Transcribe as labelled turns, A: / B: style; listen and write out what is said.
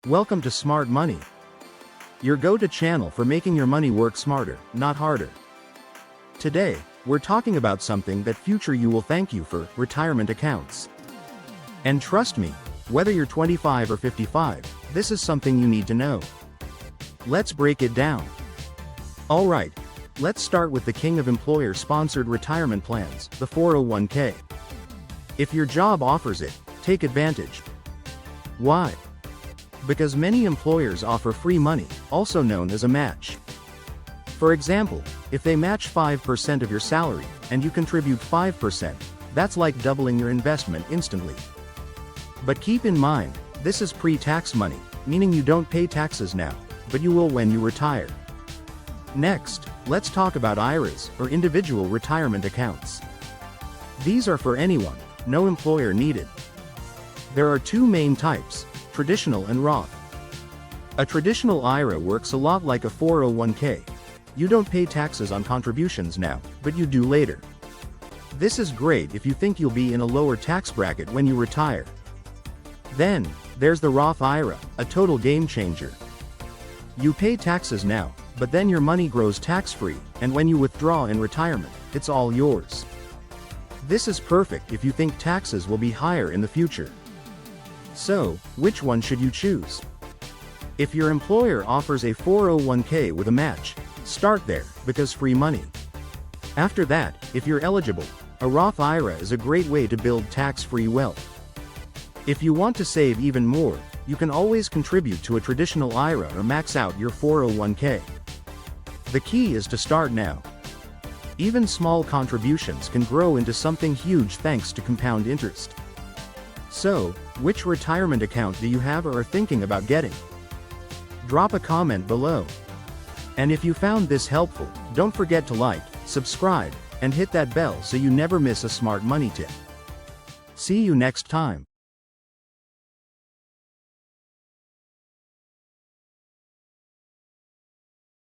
A: Welcome to Smart Money, your go-to channel for making your money work smarter, not harder. Today, we're talking about something that future you will thank you for: retirement accounts. And trust me, whether you're 25 or 55, this is something you need to know. Let's break it down. Alright, let's start with the king of employer-sponsored retirement plans, the 401k. If your job offers it, take advantage. Why? Because many employers offer free money, also known as a match. For example, if they match 5% of your salary, and you contribute 5%, that's like doubling your investment instantly. But keep in mind, this is pre-tax money, meaning you don't pay taxes now, but you will when you retire. Next, let's talk about IRAs, or individual retirement accounts. These are for anyone, no employer needed. There are two main types: traditional and Roth. A traditional IRA works a lot like a 401k. You don't pay taxes on contributions now, but you do later. This is great if you think you'll be in a lower tax bracket when you retire. Then, there's the Roth IRA, a total game changer. You pay taxes now, but then your money grows tax-free, and when you withdraw in retirement, it's all yours. This is perfect if you think taxes will be higher in the future. So, which one should you choose? If your employer offers a 401k with a match, start there, because free money. After that, if you're eligible, a Roth IRA is a great way to build tax-free wealth. If you want to save even more, you can always contribute to a traditional IRA or max out your 401k. The key is to start now. Even small contributions can grow into something huge thanks to compound interest. So, which retirement account do you have or are thinking about getting? Drop a comment below. And if you found this helpful, don't forget to like, subscribe, and hit that bell so you never miss a smart money tip. See you next time.